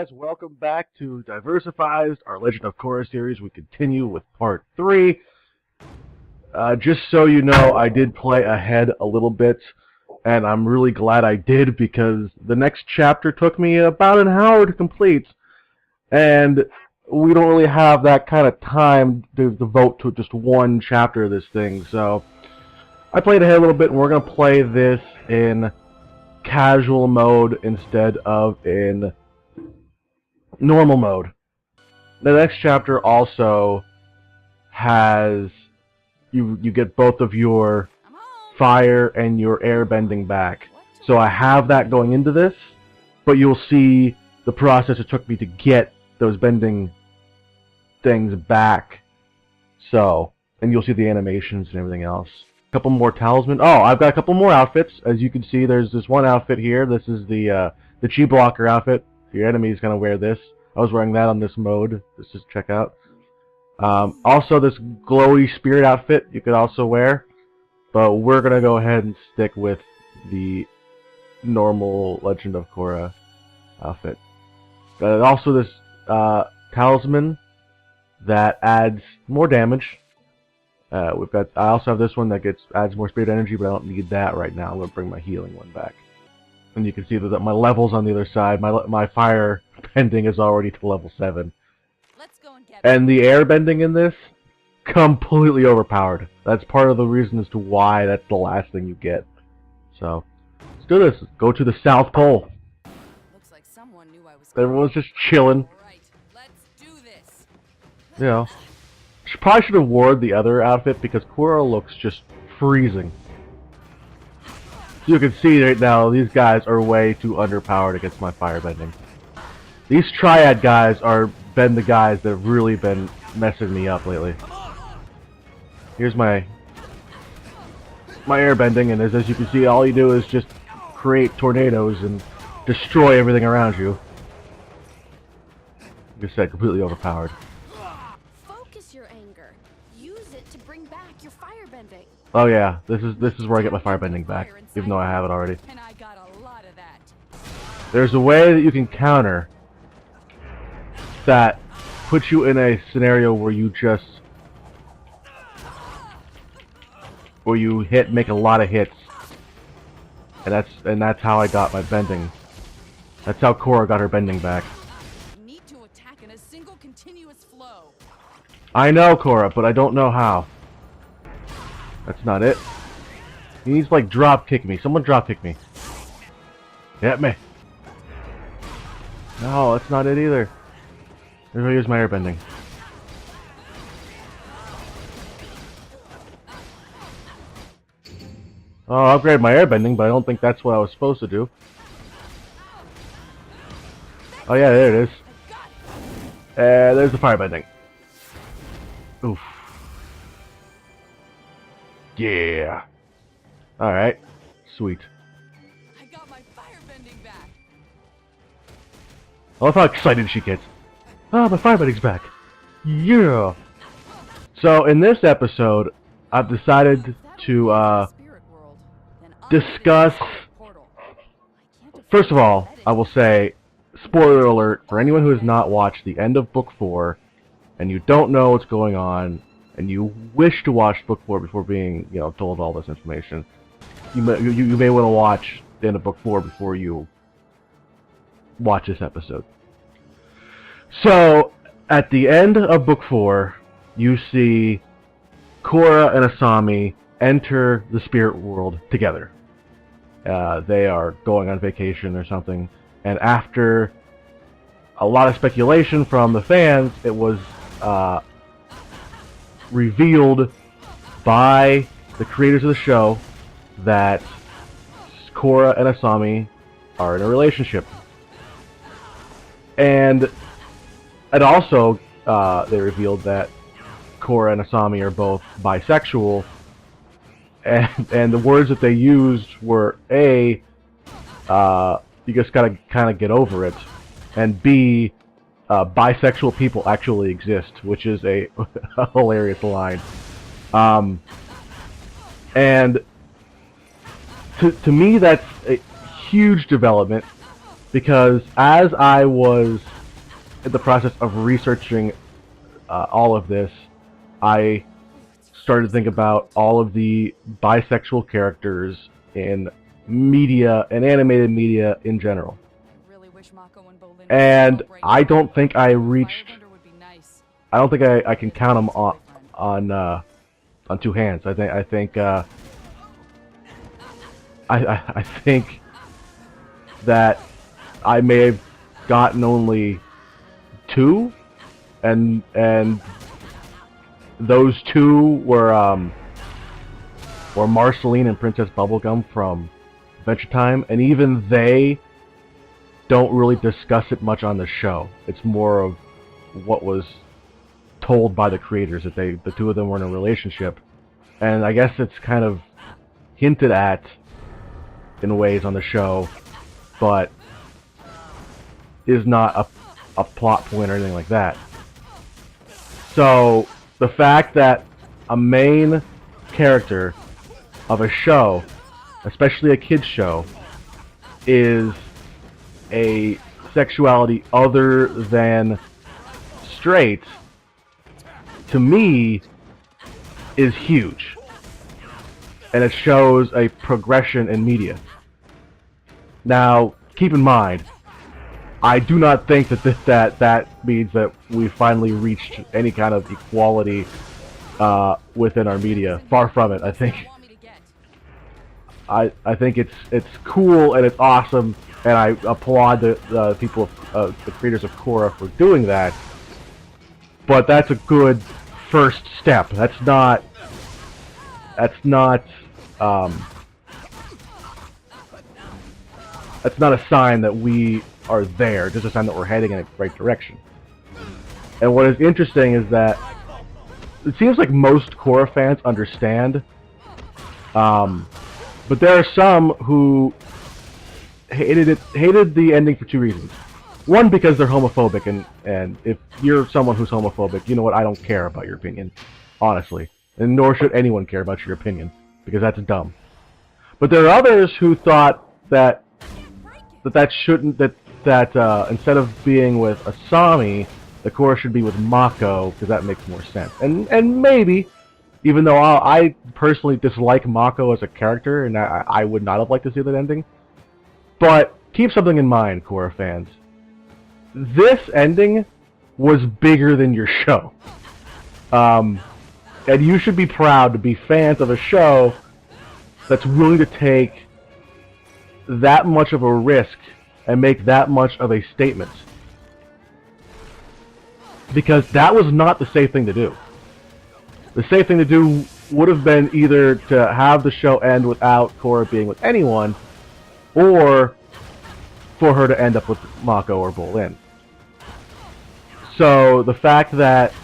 Guys, welcome back to Diversifized, our Legend of Korra series. We continue with part 3. Just so you know, I did play ahead a little bit, and I'm really glad I did because the next chapter took me about an hour to complete, and we don't really have that kind of time to devote to just one chapter of this thing, so I played ahead a little bit, and we're going to play this in casual mode instead of in normal mode. The next chapter also has you get both of your fire and your air bending back. So I have that going into this, but you'll see the process it took me to get those bending things back. So, and you'll see the animations and everything else. A couple more talisman. Oh, I've got a couple more outfits. As you can see, there's this one outfit here. This is the chi blocker outfit. Your enemy is going to wear this. I was wearing that on this mode. Just check out. Also, this glowy spirit outfit you could also wear. But we're going to go ahead and stick with the normal Legend of Korra outfit. Also, this talisman that adds more damage. I also have this one that adds more spirit energy, but I don't need that right now. I'm going to bring my healing one back. And you can see that my level's on the other side. My fire bending is already to level 7. Let's go and get and the air bending in this, completely overpowered. That's part of the reason as to why that's the last thing you get. So, let's do this. Let's go to the South Pole. Looks like someone knew I was Everyone's just chilling. Alright, let's do this. You know. Probably should have worn the other outfit because Korra looks just freezing. You can see right now, these guys are way too underpowered against my firebending. These triad guys are been the guys that have really been messing me up lately. Here's my airbending, and as you can see, all you do is just create tornadoes and destroy everything around you. Like I said, completely overpowered. Focus your anger. Use it to bring back your firebending. Oh yeah, this is where I get my firebending back, even though I have it already. And I got a lot of that. There's a way that you can counter that puts you in a scenario where you make a lot of hits, and that's how I got my bending. That's how Korra got her bending back. You need to attack in a single continuous flow. I know, Korra, but I don't know how. That's not it. He needs to, like, drop kick me. Someone drop kick me. Hit me. No, that's not it either. Here's my airbending. Oh, I'll upgrade my airbending, but I don't think that's what I was supposed to do. Oh yeah, there it is. There's the firebending. Oof. Yeah. Alright. Sweet. I got my firebending back. I love how excited she gets. Oh, my firebending's back. Yeah. So, in this episode, I've decided to, discuss... First of all, I will say, spoiler alert, for anyone who has not watched the end of Book 4, and you don't know what's going on, and you wish to watch Book 4 before being, told all this information, you may want to watch the end of Book 4 before you watch this episode. So, at the end of Book 4, you see Korra and Asami enter the spirit world together. They are going on vacation or something, and after a lot of speculation from the fans, it was revealed by the creators of the show that Korra and Asami are in a relationship. And it also, they revealed that Korra and Asami are both bisexual, and the words that they used were A, you just gotta kind of get over it, and B, bisexual people actually exist, which is a hilarious line. And to me, that's a huge development because as I was in the process of researching all of this, I started to think about all of the bisexual characters in media and animated media in general. Really wish Mako and Bolin And would celebrate I don't think I Fire reached. Thunder would be nice. I don't think I can count them on two hands. I think that I may have gotten only two, and those two were Marceline and Princess Bubblegum from Adventure Time, and even they don't really discuss it much on the show. It's more of what was told by the creators, that the two of them were in a relationship, and I guess it's kind of hinted at in ways on the show, but is not a plot point or anything like that. So the fact that a main character of a show, especially a kids show, is a sexuality other than straight, to me, is huge. And it shows a progression in media. Now, keep in mind, I do not think that means that we finally reached any kind of equality within our media. Far from it. I think it's cool and it's awesome, and I applaud the people, the creators of Korra, for doing that. But that's a good first step. That's not a sign that we are there. It's just a sign that we're heading in the right direction. And what is interesting is that it seems like most Korra fans understand, but there are some who hated the ending for two reasons. One, because they're homophobic, and if you're someone who's homophobic, you know what, I don't care about your opinion, honestly. And nor should anyone care about your opinion, because that's dumb. But there are others who thought that instead of being with Asami, the Korra should be with Mako, because that makes more sense. And maybe, even though I personally dislike Mako as a character, and I would not have liked to see that ending. But keep something in mind, Korra fans. This ending was bigger than your show. And you should be proud to be fans of a show that's willing to take that much of a risk and make that much of a statement. Because that was not the safe thing to do. The safe thing to do would have been either to have the show end without Korra being with anyone, or for her to end up with Mako or Bolin. So the fact that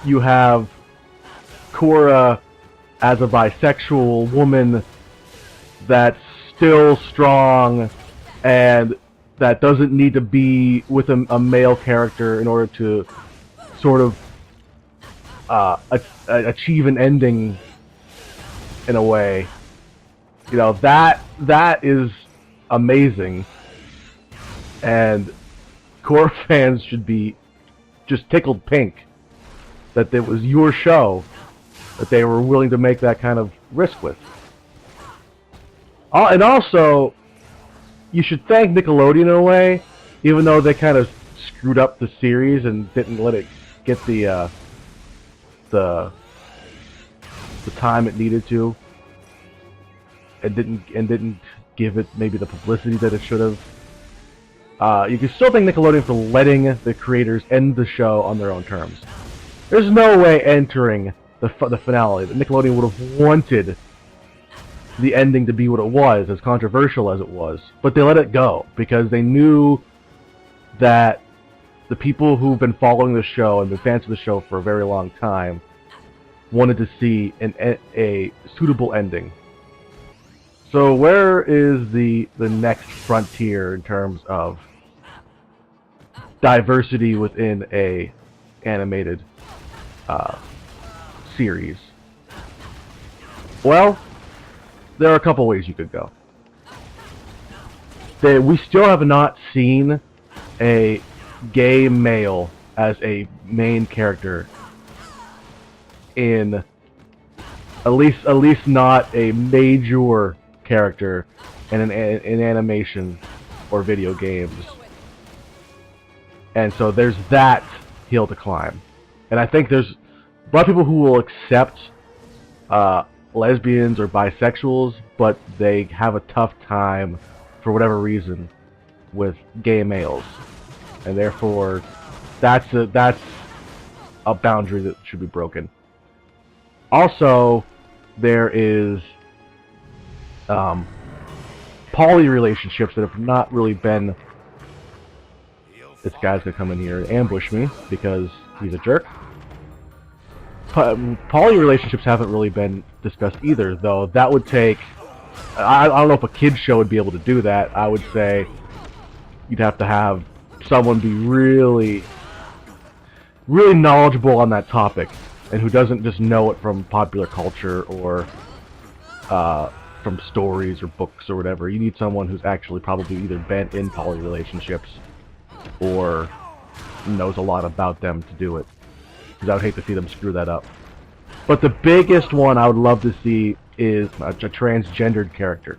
you have Korra as a bisexual woman that's still strong and that doesn't need to be with a male character in order to sort of achieve an ending in a way, you know, that is amazing, and Korra fans should be just tickled pink that it was your show that they were willing to make that kind of risk with. And also, you should thank Nickelodeon in a way, even though they kind of screwed up the series and didn't let it get the time it needed to, and didn't give it maybe the publicity that it should have. You can still thank Nickelodeon for letting the creators end the show on their own terms. There's no way entering the finale that Nickelodeon would have wanted the ending to be what it was, as controversial as it was, but they let it go because they knew that the people who've been following the show and been fans of the show for a very long time wanted to see a suitable ending. So where is the next frontier in terms of diversity within a animated series? Well, there are a couple ways you could go. we still have not seen a gay male as a main character in at least not a major character in animation or video games. And so there's that hill to climb. And I think there's a lot of people who will accept lesbians or bisexuals, but they have a tough time, for whatever reason, with gay males. And therefore, that's a boundary that should be broken. Also, there is poly relationships that have not really been... This guy's gonna come in here and ambush me because he's a jerk. Poly relationships haven't really been discussed either, though. That would take... I don't know if a kid's show would be able to do that. I would say you'd have to have someone be really knowledgeable on that topic, and who doesn't just know it from popular culture or from stories or books or whatever. You need someone who's actually probably either been in poly relationships or knows a lot about them to do it, because I would hate to see them screw that up. But the biggest one I would love to see is a transgendered character.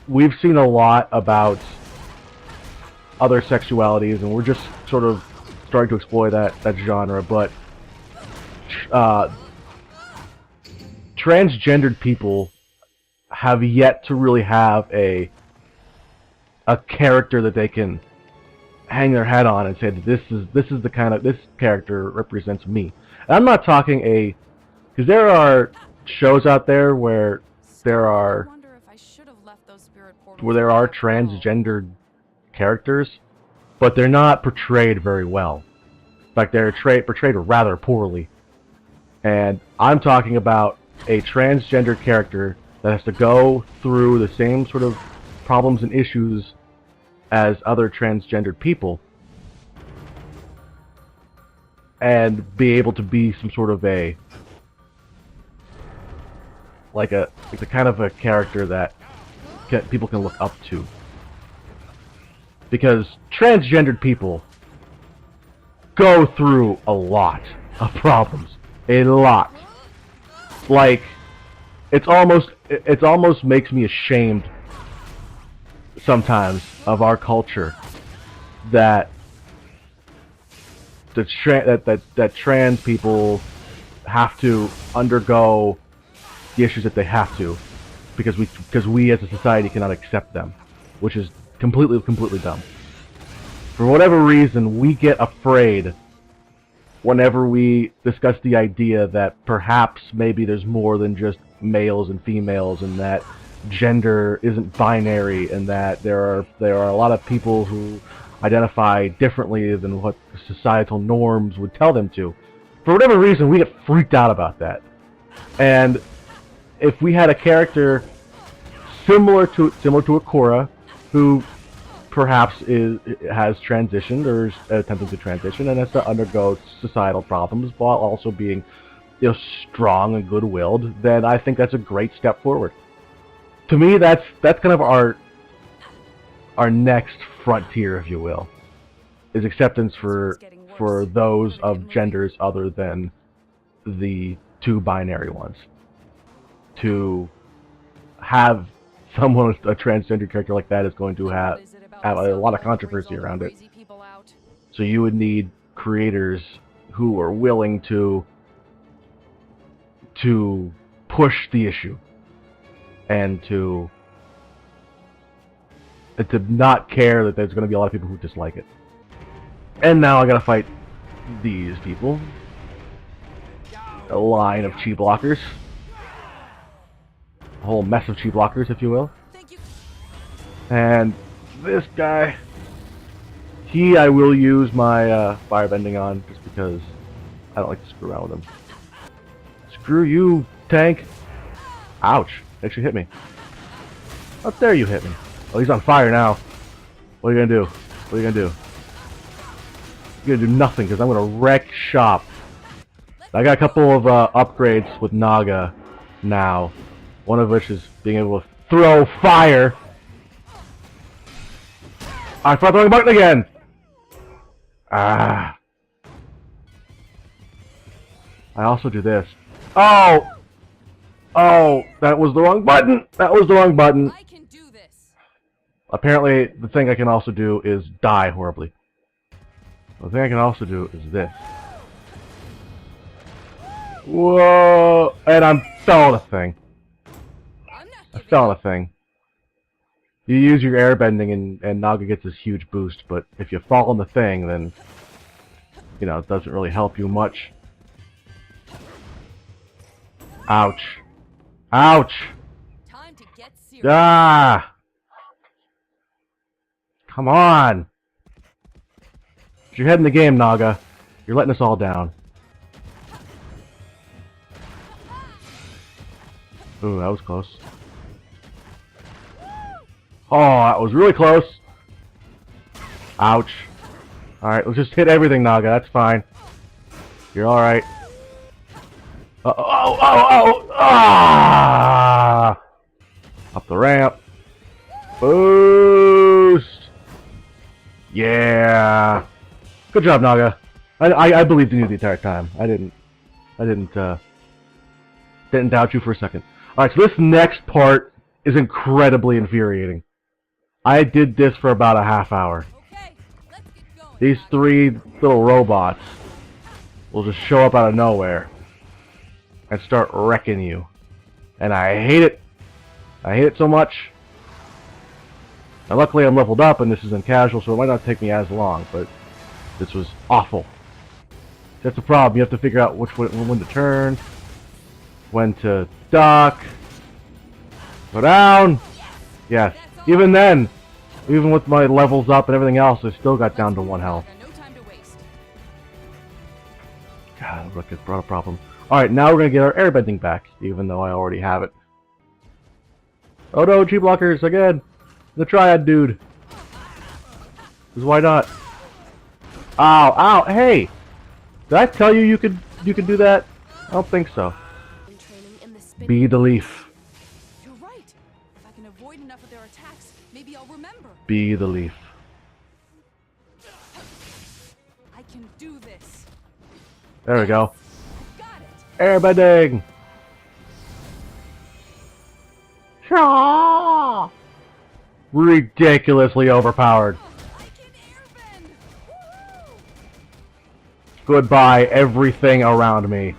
We've seen a lot about other sexualities, and we're just sort of starting to explore that genre, but transgendered people have yet to really have a character that they can hang their hat on and say that this is the kind of, this character represents me. And I'm not talking because there are shows out there where there are transgendered characters, but they're not portrayed very well. In fact, they're portrayed rather poorly. And I'm talking about a transgender character that has to go through the same sort of problems and issues as other transgendered people, and be able to be some sort of a kind of a character that people can look up to. Because transgendered people go through a lot of problems. A lot. Like, it almost makes me ashamed sometimes of our culture that that trans people have to undergo the issues that they have to, because we as a society cannot accept them, which is completely dumb. For whatever reason, we get afraid whenever we discuss the idea that perhaps maybe there's more than just males and females, and that gender isn't binary, and that there are a lot of people who identify differently than what societal norms would tell them to. For whatever reason, we get freaked out about that. And if we had a character similar to a Korra, who perhaps has transitioned or is attempting to transition and has to undergo societal problems while also being, strong and good-willed, then I think that's a great step forward. To me, that's kind of our next frontier, if you will, is acceptance for those of genders other than the two binary ones. To have someone with a transgender character like that is going to have a lot of controversy around it. So you would need creators who are willing to push the issue and to not care that there's going to be a lot of people who dislike it. And now I gotta fight these people. A line of chi blockers. A whole mess of chi blockers, if you will. And this guy, I will use my firebending on, just because I don't like to screw around with him. Screw you, tank! Ouch! Actually hit me. How dare you hit me? Oh, he's on fire now. What are you gonna do? What are you gonna do? You're gonna do nothing, because I'm gonna wreck shop. I got a couple of upgrades with Naga now, One of which is being able to throw fire. I forgot the wrong button again! Ah. I also do this. Oh! Oh, that was the wrong button! That was the wrong button. I can do this. Apparently, the thing I can also do is die horribly. The thing I can also do is this. Whoa! And I'm fell on a thing. I'm not I giving fell on up. a thing. You use your airbending and Naga gets this huge boost, but if you fall on the thing, then, you know, it doesn't really help you much. Ouch. Ouch! Time to get serious. Ah! Come on! Get your head in the game, Naga. You're letting us all down. Ooh, that was close. Oh, that was really close. Ouch. Alright, let's just hit everything, Naga. That's fine. You're alright. Ah! Up the ramp. Boost! Yeah! Good job, Naga. I believed in you the entire time. I didn't doubt you for a second. Alright, so this next part is incredibly infuriating. I did this for about a half hour. Okay, let's get going. These three little robots will just show up out of nowhere and start wrecking you. And I hate it. I hate it so much. Now luckily I'm leveled up and this is in casual, so it might not take me as long, but this was awful. That's the problem. You have to figure out when to turn, when to duck, go down. Yes. Even then, even with my levels up and everything else, I still got down to 1 health. No time to waste. God, look, it brought a problem. Alright, now we're going to get our airbending back, even though I already have it. Oh no, G-blockers, again! The triad dude! Because why not? Ow, ow, hey! Did I tell you you could do that? I don't think so. Training in the spin. Be the leaf. You're right. If I can avoid enough of their attacks, maybe I'll remember. Be the leaf. I can do this. There we go. Got it. Airbending! Shaw! Ridiculously overpowered. I can airbend. Woohoo! Goodbye, everything around me.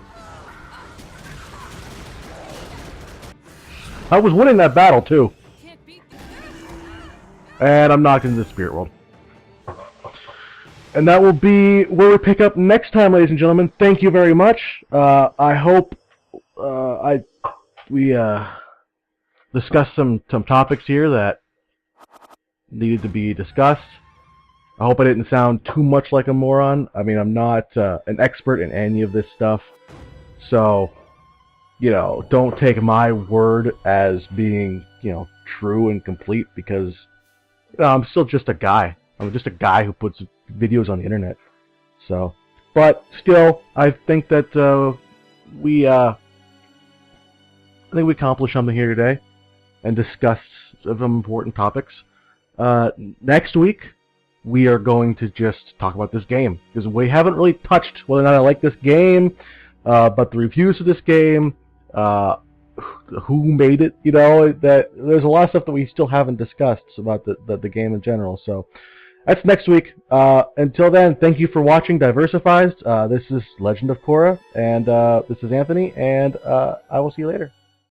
I was winning that battle, too. Can't beat this. And I'm knocked into the spirit world. And that will be where we pick up next time, ladies and gentlemen. Thank you very much. I hope we discussed some topics here that needed to be discussed. I hope I didn't sound too much like a moron. I mean, I'm not an expert in any of this stuff. So, you know, don't take my word as being, you know, true and complete, because you know, I'm still just a guy. I'm just a guy who puts videos on the internet. So, but still, I think that we accomplished something here today and discussed some important topics. Next week, we are going to just talk about this game, because we haven't really touched whether or not I like this game, but the reviews of this game, who made it, you know, that there's a lot of stuff that we still haven't discussed about the game in general. So that's next week. Until then, thank you for watching Diversifized. This is Legend of Korra, and this is Anthony, and I will see you later.